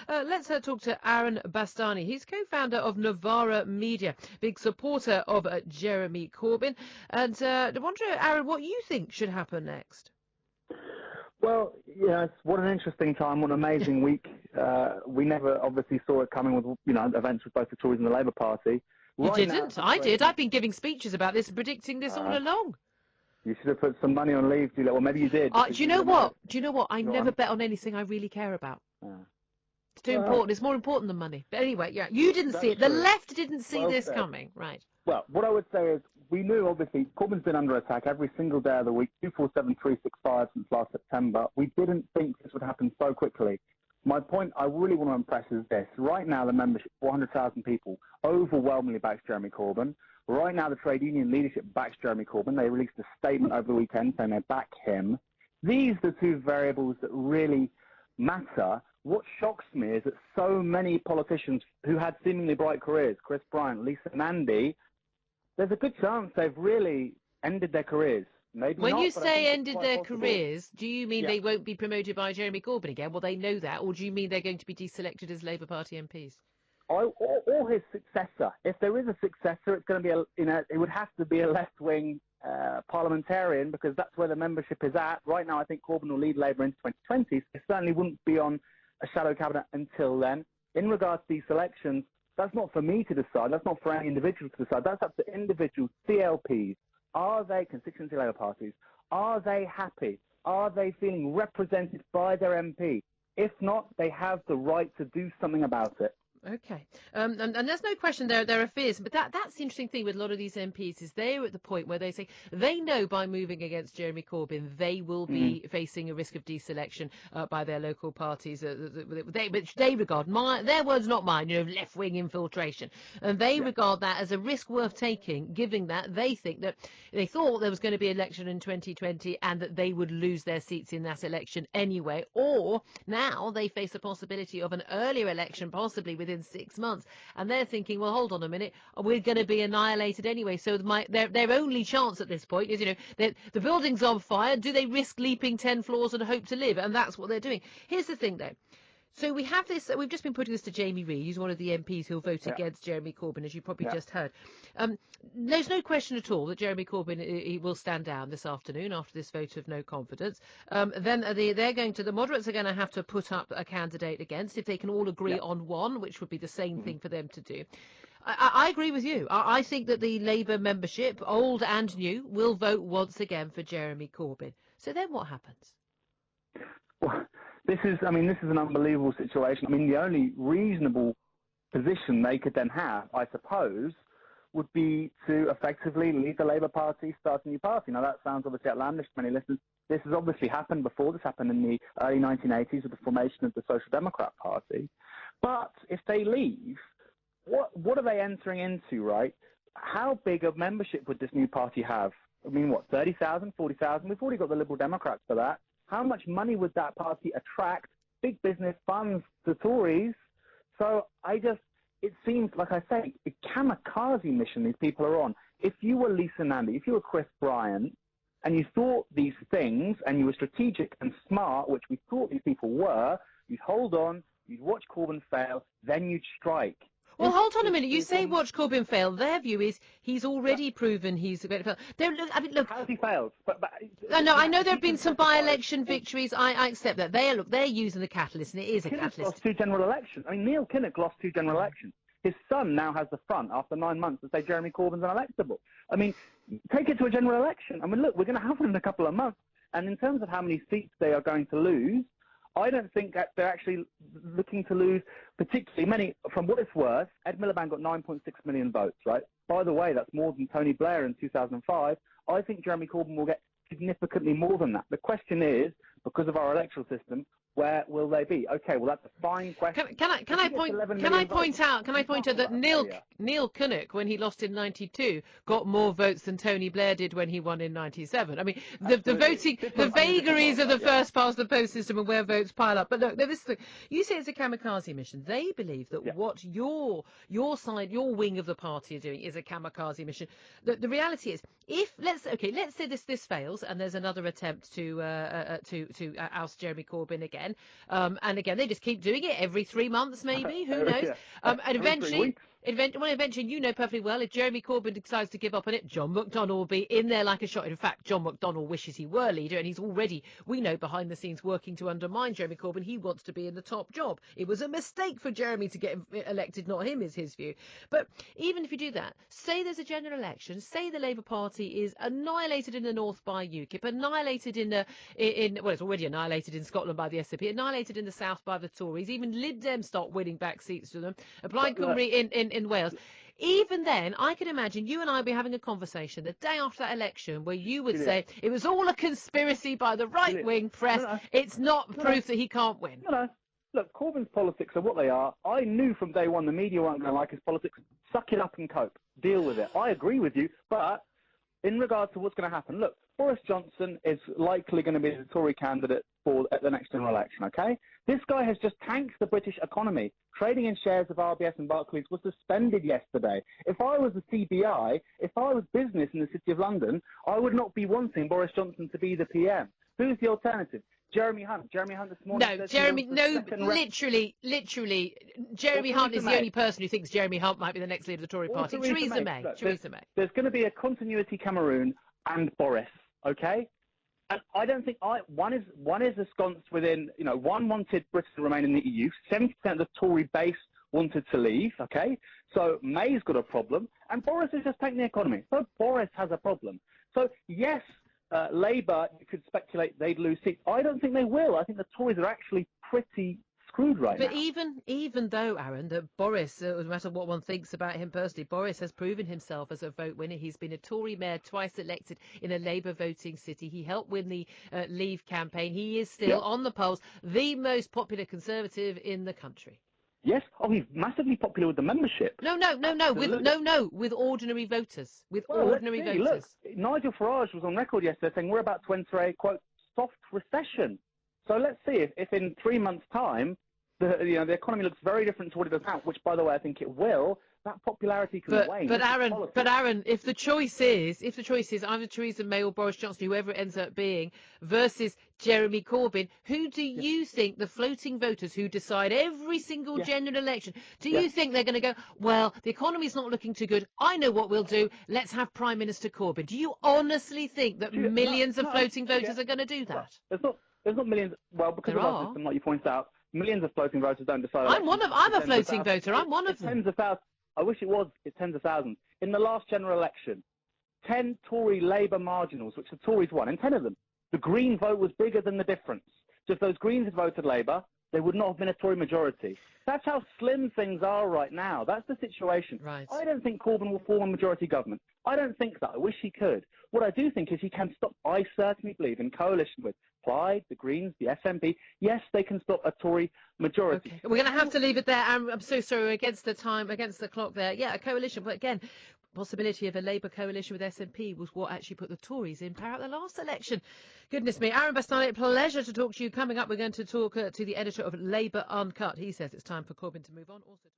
Let's talk to Aaron Bastani. He's co-founder of Novara Media, big supporter of Jeremy Corbyn. And I wonder, Aaron, what you think should happen next? Well, yeah, what an interesting time, what an amazing week. We never obviously saw it coming with, events with both the Tories and the Labour Party. You didn't? I did. I've been giving speeches about this and predicting this all along. You should have put some money on leave, Julia. Well, maybe you did. Do you know what? I never bet on anything I really care about. It's too important. It's more important than money. But anyway, yeah, you didn't see it. The left didn't see this coming, right? Well, what I would say is we knew, obviously, Corbyn's been under attack every single day of the week, 247,365 since last September. We didn't think this would happen so quickly. My point I really want to impress is this. Right now, the membership, 400,000 people, overwhelmingly backs Jeremy Corbyn. Right now, the trade union leadership backs Jeremy Corbyn. They released a statement over the weekend saying they back him. These are the two variables that really matter. What shocks me is that so many politicians who had seemingly bright careers, Chris Bryant, Lisa Nandy, there's a good chance they've really ended their careers. Maybe when not, you say ended their possible. careers, do you mean they won't be promoted by Jeremy Corbyn again? Well, they know that. Or do you mean they're going to be deselected as Labour Party MPs? Or his successor. If there is a successor, it's going to be it would have to be a left-wing parliamentarian, because that's where the membership is at. Right now, I think Corbyn will lead Labour into 2020. So it certainly wouldn't be on a shadow cabinet until then. In regards to these elections, that's not for me to decide. That's not for any individual to decide. That's up to individual CLPs. Are they, constituency Labour parties, are they happy? Are they feeling represented by their MP? If not, they have the right to do something about it. Okay. And there's no question there are fears, but that's the interesting thing with a lot of these MPs is they're at the point where they say they know by moving against Jeremy Corbyn they will be facing a risk of deselection by their local parties, which they regard, their words not mine, left-wing infiltration, and they regard that as a risk worth taking, given that they think that they thought there was going to be an election in 2020 and that they would lose their seats in that election anyway, or now they face the possibility of an earlier election, possibly within 6 months, and they're thinking, well, hold on a minute, we're going to be annihilated anyway, so their only chance at this point is, the building's on fire, do they risk leaping 10 floors and hope to live? And that's what they're doing. Here's the thing though, so we have this, we've just been putting this to Jamie Reid, who's one of the MPs who'll vote against Jeremy Corbyn, as you probably just heard. There's no question at all that Jeremy Corbyn he will stand down this afternoon after this vote of no confidence. Then the moderates are going to have to put up a candidate against, if they can all agree on one, which would be the same thing for them to do. I agree with you. I think that the Labour membership, old and new, will vote once again for Jeremy Corbyn. So then what happens? Well, this is an unbelievable situation. I mean, the only reasonable position they could then have, I suppose, would be to effectively leave the Labour Party, start a new party. Now, that sounds obviously outlandish to many listeners. This has obviously happened before. This happened in the early 1980s with the formation of the Social Democrat Party. But if they leave, what are they entering into, right? How big a membership would this new party have? I mean, 30,000, 40,000? We've already got the Liberal Democrats for that. How much money would that party attract? Big business funds to Tories. So it seems, like I say, a kamikaze mission these people are on. If you were Lisa Nandy, if you were Chris Bryant, and you thought these things, and you were strategic and smart, which we thought these people were, you'd hold on, you'd watch Corbyn fail, then you'd strike. Well, hold on a minute. You say watch Corbyn fail. Their view is he's already proven he's going to fail. Look. How has he failed? No, I know there have been some by-election victories. I accept that. They're using the catalyst, and it is a catalyst. Kinnock lost 2 general elections. I mean, Neil Kinnock lost 2 general elections. His son now has the front after 9 months to say Jeremy Corbyn's unelectable. I mean, take it to a general election. I mean, look, we're going to have one in a couple of months. And in terms of how many seats they are going to lose, I don't think that they're actually looking to lose particularly many. From what it's worth, Ed Miliband got 9.6 million votes, right? By the way, that's more than Tony Blair in 2005. I think Jeremy Corbyn will get significantly more than that. The question is, because of our electoral system, where will they be? Okay, well, that's a fine question. Can I point out that Neil Kinnock, when he lost in 92, got more votes than Tony Blair did when he won in 97. I mean, the vagaries of the first past the post system and where votes pile up. But look, this is the, you say it's a kamikaze mission. They believe that what your side, your wing of the party are doing is a kamikaze mission. The reality is, let's say this fails and there's another attempt to oust Jeremy Corbyn again. again. And again, they just keep doing it every 3 months, maybe. Who knows? Yeah. And Every 3 weeks. Eventually, you know perfectly well, if Jeremy Corbyn decides to give up on it, John McDonnell will be in there like a shot. In fact, John McDonnell wishes he were leader, and he's already, we know, behind the scenes working to undermine Jeremy Corbyn. He wants to be in the top job. It was a mistake for Jeremy to get elected, not him, is his view. But even if you do that, say there's a general election, say the Labour Party is annihilated in the north by UKIP, annihilated well, it's already annihilated in Scotland by the SNP, annihilated in the south by the Tories, even Lib Dem start winning back seats to them, applying Cymru in Wales. Even then, I can imagine you and I would be having a conversation the day after that election where you would say it was all a conspiracy by the right-wing press. It's not proof that he can't win. No. Look, Corbyn's politics are what they are. I knew from day one the media weren't going to like his politics. Suck it up and cope. Deal with it. I agree with you, but in regards to what's going to happen, look, Boris Johnson is likely going to be the Tory candidate at the next general election, okay? This guy has just tanked the British economy. Trading in shares of RBS and Barclays was suspended yesterday. If I was the CBI, if I was business in the City of London, I would not be wanting Boris Johnson to be the PM. Who's the alternative? Jeremy Hunt. Jeremy Hunt this morning. Literally, Jeremy Hunt is the only person who thinks Jeremy Hunt might be the next leader of the Tory party. Theresa May. Theresa May. There's going to be a continuity Cameroon and Boris, okay? And I don't think one is ensconced within, one wanted Britain to remain in the EU. 70% of the Tory base wanted to leave, okay? So May's got a problem, and Boris is just taking the economy. So Boris has a problem. So yes, Labour, you could speculate they'd lose seats. I don't think they will. I think the Tories are actually pretty screwed right now. But even though, Aaron, that Boris, no matter what one thinks about him personally, Boris has proven himself as a vote winner. He's been a Tory mayor, twice elected in a Labour voting city. He helped win the Leave campaign. He is still on the polls the most popular Conservative in the country. Yes. Oh, he's massively popular with the membership. No. With ordinary voters. Ordinary voters. Look, Nigel Farage was on record yesterday saying we're about to enter a, quote, soft recession. So let's see if in 3 months' time the economy looks very different to what it does now, which, by the way, I think it will. That popularity can wane. But Aaron, if the choice is either Theresa May or Boris Johnson, whoever it ends up being, versus Jeremy Corbyn, who do you think the floating voters who decide every single general election, do you think they're going to go, well, the economy's not looking too good, I know what we'll do, let's have Prime Minister Corbyn? Do you honestly think that millions of floating voters are going to do that? Well, there's not millions. Well, because of our system, like you pointed out, millions of floating voters don't decide. I'm a floating voter. I'm one of them. Tens of thousands. I wish it was tens of thousands. In the last general election, 10 Tory Labour marginals, which the Tories won, and 10 of them, the Green vote was bigger than the difference. So if those Greens had voted Labour, there would not have been a Tory majority. That's how slim things are right now. That's the situation. Right. I don't think Corbyn will form a majority government. I don't think that. I wish he could. What I do think is he can stop, I certainly believe, in coalition with Plaid, the Greens, the SNP. Yes, they can stop a Tory majority. Okay. We're going to have to leave it there. I'm so sorry, against the clock there. Yeah, a coalition. But again, possibility of a Labour coalition with SNP was what actually put the Tories in power at the last election. Goodness me. Aaron Bastani, pleasure to talk to you. Coming up, we're going to talk to the editor of Labour Uncut. He says it's time for Corbyn to move on. Also